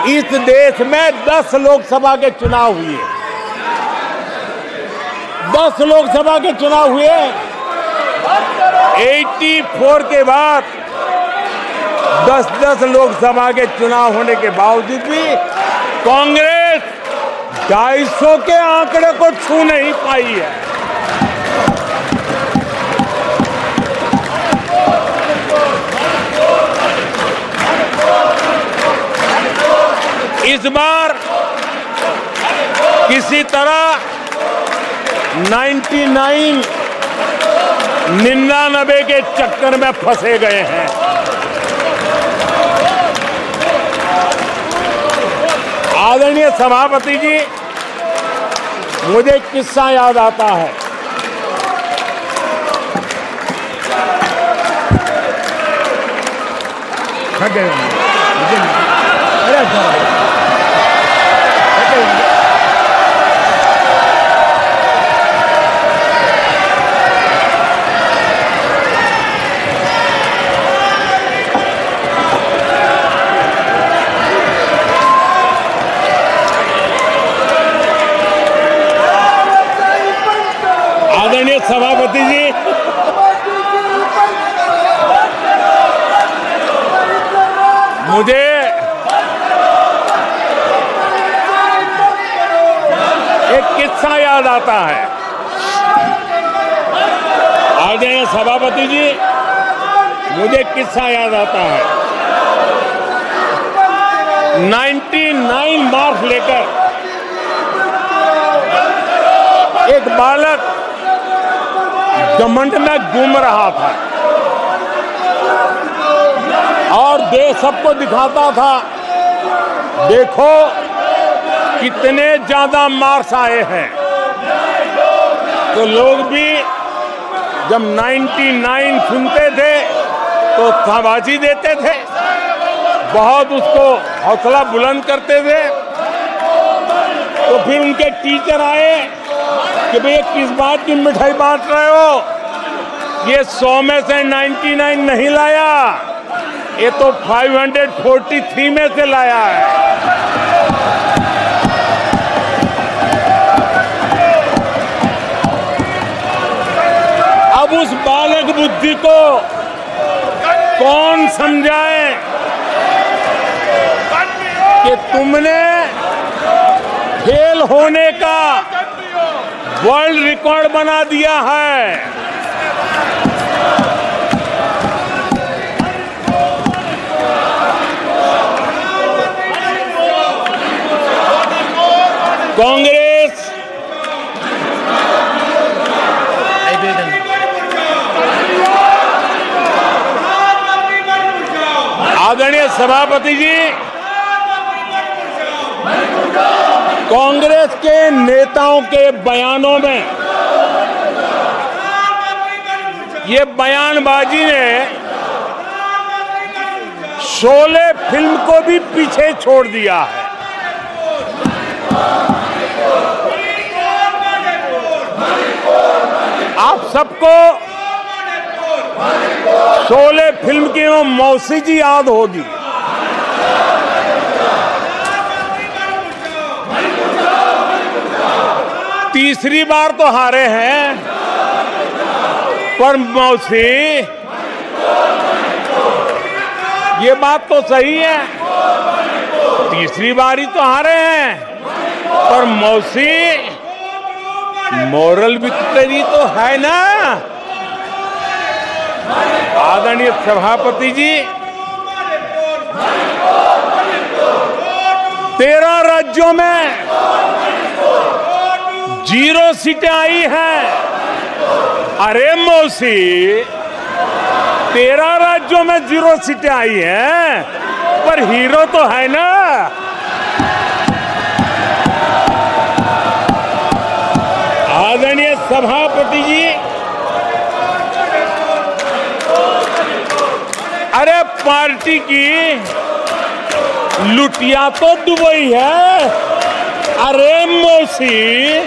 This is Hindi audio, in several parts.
इस देश में 10 लोकसभा के चुनाव हुए, 10 लोकसभा के चुनाव हुए। 84 के बाद 10-10 लोकसभा के चुनाव होने के बावजूद भी कांग्रेस 250 के आंकड़े को छू नहीं पाई है। इस बार किसी तरह 99 के चक्कर में फंसे गए हैं। आदरणीय सभापति जी, मुझे एक किस्सा याद आता है। आदरणीय सभापति जी, मुझे एक किस्सा याद आता है। आदरणीय सभापति जी, मुझे एक किस्सा याद आता है। 99 मार्क्स लेकर एक बालक घमंड में घूम रहा था और देश सबको दिखाता था, देखो कितने ज्यादा मार्क्स आए हैं। तो लोग भी जब 99 सुनते थे तो शाबाशी देते थे, बहुत उसको हौसला बुलंद करते थे। तो फिर उनके टीचर आए कि भैया किस बात की मिठाई बांट रहे हो, ये 100 में से 99 नहीं लाया, ये तो 543 में से लाया है। अब उस बालक बुद्धि को कौन समझाए कि तुमने फेल होने का वर्ल्ड रिकॉर्ड बना दिया है। कांग्रेस आदरणीय सभापति जी, कांग्रेस के नेताओं के बयानों में ये बयानबाजी ने शोले फिल्म को भी पीछे छोड़ दिया है। आप सबको शोले फिल्म की वो मौसी जी याद होगी। तीसरी बार तो हारे हैं, पर मौसी ये बात तो सही है, तीसरी बारी तो हारे हैं, पर मौसी मोरल विक्ट्री तो है ना। आदरणीय सभापति जी, 13 राज्यों में 0 सीटें आई हैं। अरे मौसी, 13 राज्यों में 0 सीटें आई हैं, पर हीरो तो है ना। आदरणीय सभापति जी, अरे पार्टी की लुटिया तो दुबई है। अरे मौसी,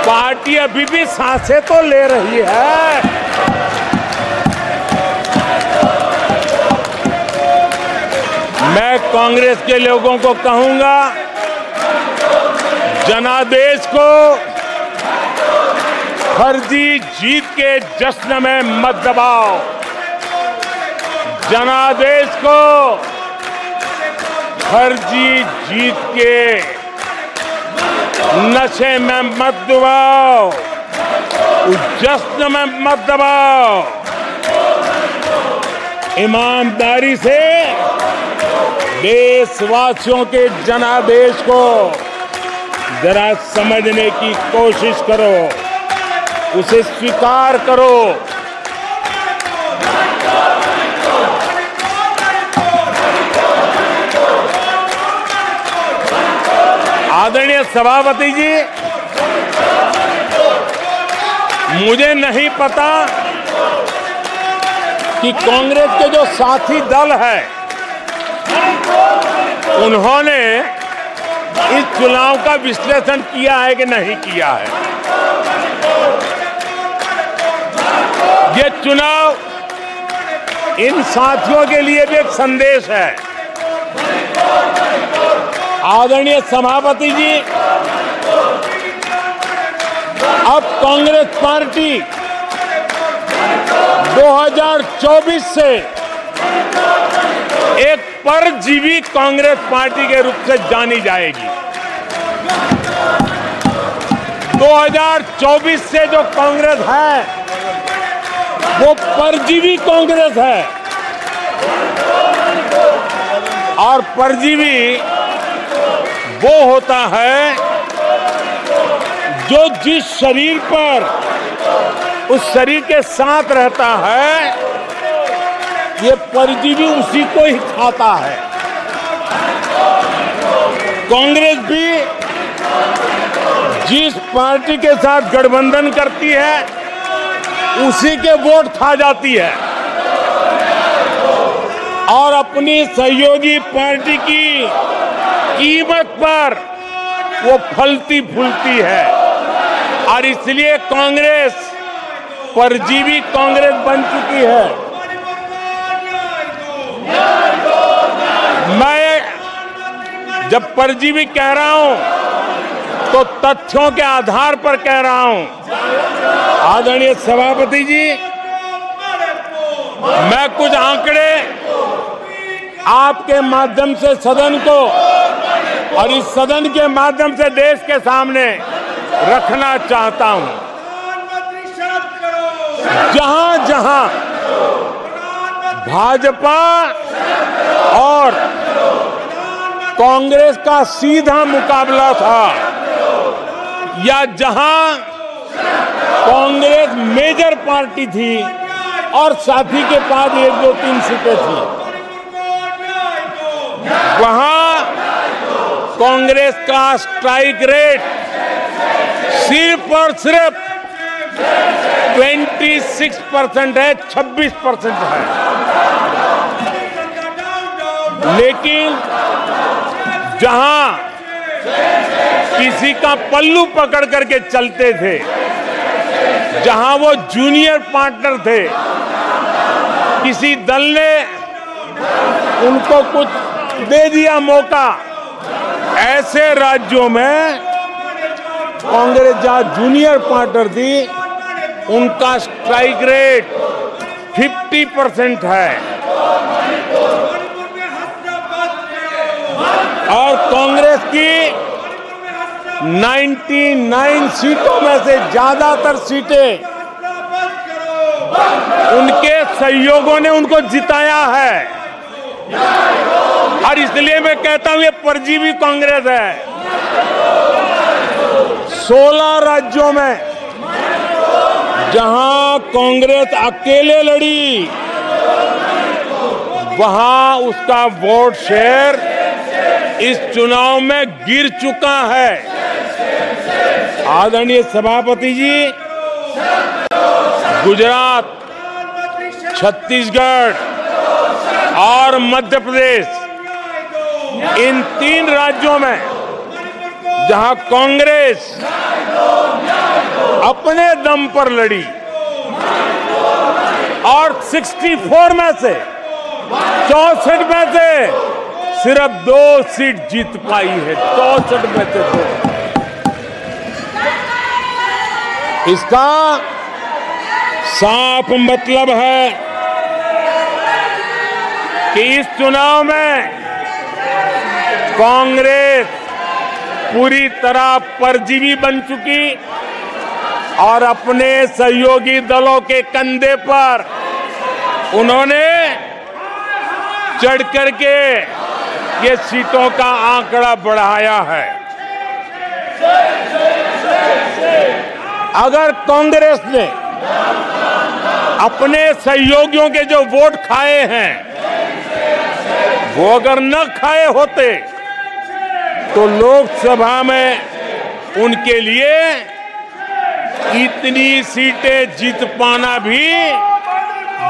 पार्टी अभी भी सांसें तो ले रही है। मैं कांग्रेस के लोगों को कहूंगा, जनादेश को फर्जी जीत के जश्न में मत दबाओ। जनादेश को फर्जी जीत के नशे में मत दबाओ, जश्न में मत दबाओ। ईमानदारी से देशवासियों के जनादेश को जरा समझने की कोशिश करो, उसे स्वीकार करो। आदरणीय सभापति जी, मुझे नहीं पता कि कांग्रेस के जो साथी दल है उन्होंने इस चुनाव का विश्लेषण किया है कि नहीं किया है। ये चुनाव इन साथियों के लिए भी एक संदेश है। आदरणीय सभापति जी, अब कांग्रेस पार्टी 2024 से एक परजीवी कांग्रेस पार्टी के रूप से जानी जाएगी। 2024 से जो कांग्रेस है वो परजीवी कांग्रेस है, और परजीवी वो होता है जो जिस शरीर पर उस शरीर के साथ रहता है, ये परजीवी उसी को ही खाता है। कांग्रेस भी जिस पार्टी के साथ गठबंधन करती है उसी के वोट खा जाती है, और अपनी सहयोगी पार्टी की कीमत पर वो फलती फूलती है। और इसलिए कांग्रेस परजीवी कांग्रेस बन चुकी है। मैं जब परजीवी कह रहा हूं तो तथ्यों के आधार पर कह रहा हूं। आदरणीय सभापति जी, मैं कुछ आंकड़े आपके माध्यम से सदन को और इस सदन के माध्यम से देश के सामने रखना चाहता हूं। जहां जहां भाजपा और कांग्रेस का सीधा मुकाबला था, या जहां कांग्रेस मेजर पार्टी थी और साथी के पास 1, 2, 3 सीटें थी, वहां कांग्रेस का स्ट्राइक रेट सिर्फ और सिर्फ 26% है, 26% है। लेकिन जहां किसी का पल्लू पकड़ करके चलते थे, जहां वो जूनियर पार्टनर थे, किसी दल ने उनको कुछ दे दिया मौका, ऐसे राज्यों में कांग्रेस जहां जूनियर पार्टनर थी उनका स्ट्राइक रेट 50% है, और कांग्रेस की 99 सीटों में से ज्यादातर सीटें उनके सहयोगियों ने उनको जिताया है। और इसलिए मैं कहता हूं ये परजीवी कांग्रेस है। 16 राज्यों में जहां कांग्रेस अकेले लड़ी, वहां उसका वोट शेयर इस चुनाव में गिर चुका है। आदरणीय सभापति जी, गुजरात, छत्तीसगढ़ और मध्य प्रदेश, इन 3 राज्यों में जहां कांग्रेस अपने दम पर लड़ी और 64 में से 64 में से सिर्फ 2 सीट जीत पाई है, 64 में से 2। इसका साफ मतलब है कि इस चुनाव में कांग्रेस पूरी तरह परजीवी बन चुकी और अपने सहयोगी दलों के कंधे पर उन्होंने चढ़ करके ये सीटों का आंकड़ा बढ़ाया है। अगर कांग्रेस ने अपने सहयोगियों के जो वोट खाए हैं वो अगर न खाए होते तो लोकसभा में उनके लिए इतनी सीटें जीत पाना भी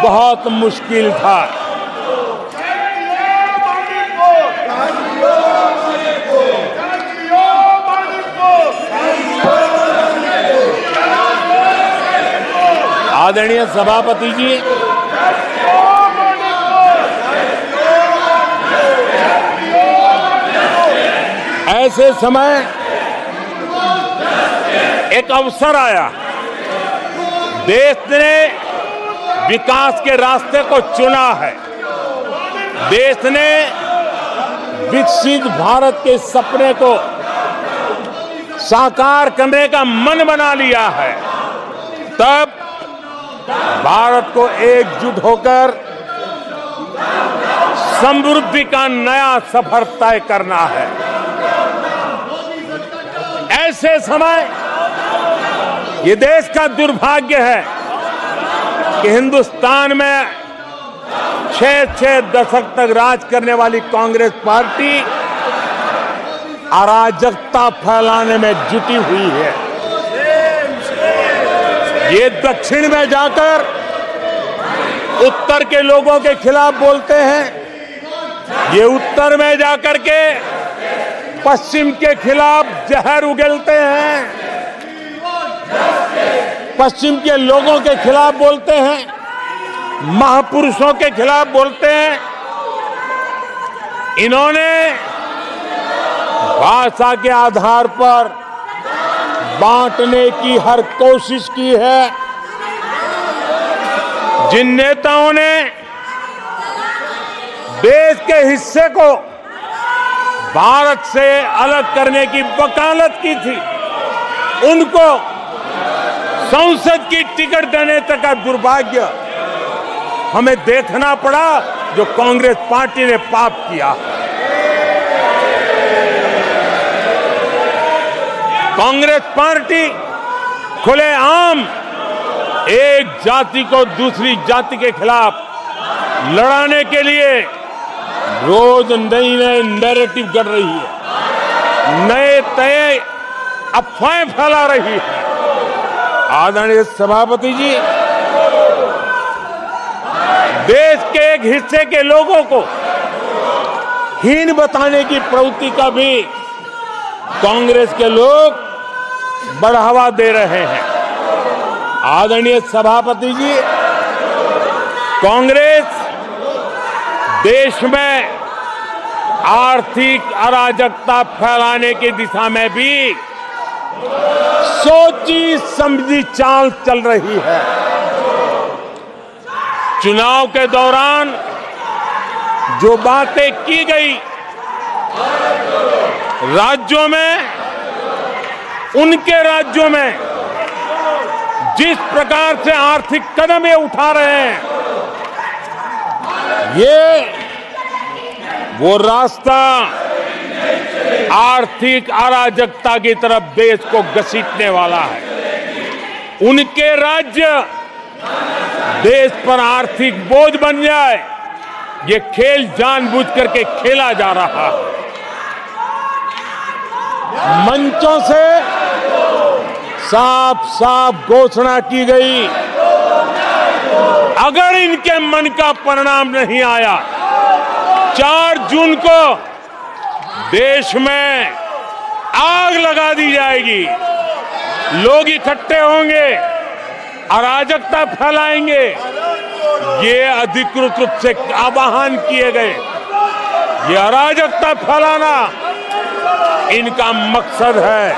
बहुत मुश्किल था। आदरणीय सभापति जी, ऐसे समय एक अवसर आया, देश ने विकास के रास्ते को चुना है, देश ने विकसित भारत के सपने को साकार करने का मन बना लिया है। तब भारत को एकजुट होकर समृद्धि का नया सफर तय करना है। ऐसे समय ये देश का दुर्भाग्य है कि हिंदुस्तान में 6 दशक तक राज करने वाली कांग्रेस पार्टी अराजकता फैलाने में जुटी हुई है। ये दक्षिण में जाकर उत्तर के लोगों के खिलाफ बोलते हैं, ये उत्तर में जाकर के पश्चिम के खिलाफ जहर उगलते हैं, पश्चिम के लोगों के खिलाफ बोलते हैं, महापुरुषों के खिलाफ बोलते हैं। इन्होंने भाषा के आधार पर बांटने की हर कोशिश की है। जिन नेताओं ने देश के हिस्से को भारत से अलग करने की वकालत की थी, उनको संसद की टिकट देने तक का दुर्भाग्य हमें देखना पड़ा, जो कांग्रेस पार्टी ने पाप किया। कांग्रेस पार्टी खुलेआम एक जाति को दूसरी जाति के खिलाफ लड़ाने के लिए रोज नई नैरेटिव कर रही है, नए अफवाहें फैला रही है। आदरणीय सभापति जी, देश के एक हिस्से के लोगों को हीन बताने की प्रवृत्ति का भी कांग्रेस के लोग बढ़ावा दे रहे हैं। आदरणीय सभापति जी, कांग्रेस देश में आर्थिक अराजकता फैलाने की दिशा में भी सोची समझी चाल चल रही है। चुनाव के दौरान जो बातें की गई, राज्यों में, उनके राज्यों में जिस प्रकार से आर्थिक कदम ये उठा रहे हैं, ये वो रास्ता आर्थिक अराजकता की तरफ देश को घसीटने वाला है। उनके राज्य देश पर आर्थिक बोझ बन जाए, ये खेल जानबूझ करके खेला जा रहा है। मंचों से साफ साफ घोषणा की गई, अगर इनके मन का परिणाम नहीं आया, 4 जून को देश में आग लगा दी जाएगी, लोग इकट्ठे होंगे, अराजकता फैलाएंगे। ये अधिकृत रूप से आह्वान किए गए। ये अराजकता फैलाना इनका मकसद है।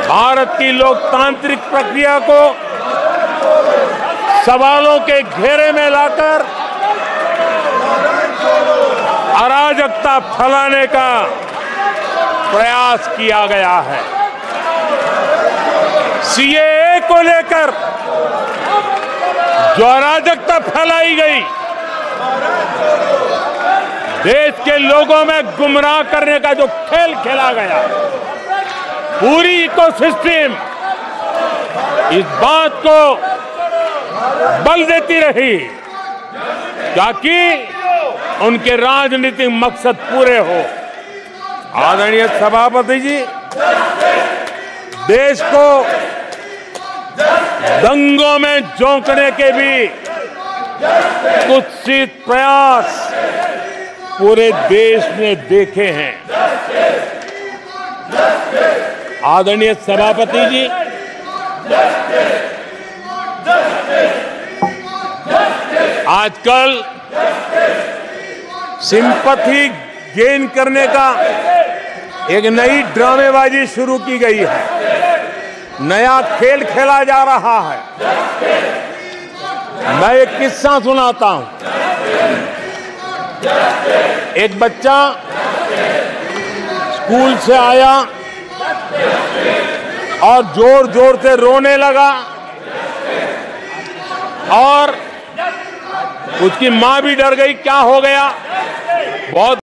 भारत की लोकतांत्रिक प्रक्रिया को सवालों के घेरे में लाकर अराजकता फैलाने का प्रयास किया गया है। सीएए को लेकर जो अराजकता फैलाई गई, देश के लोगों में गुमराह करने का जो खेल खेला गया, पूरी इकोसिस्टम इस बात को बल देती रही ताकि उनके राजनीतिक मकसद पूरे हो। आदरणीय सभापति जी, देश को दंगों में झोंकने के भी कुत्सित प्रयास पूरे देश ने देखे हैं। आदरणीय सभापति जी, आजकल सिंपैथी गेन करने का एक नई ड्रामेबाजी शुरू की गई है, नया खेल खेला जा रहा है। मैं एक किस्सा सुनाता हूं। एक बच्चा स्कूल से आया और जोर जोर से रोने लगा और उसकी मां भी डर गई, क्या हो गया। बहुत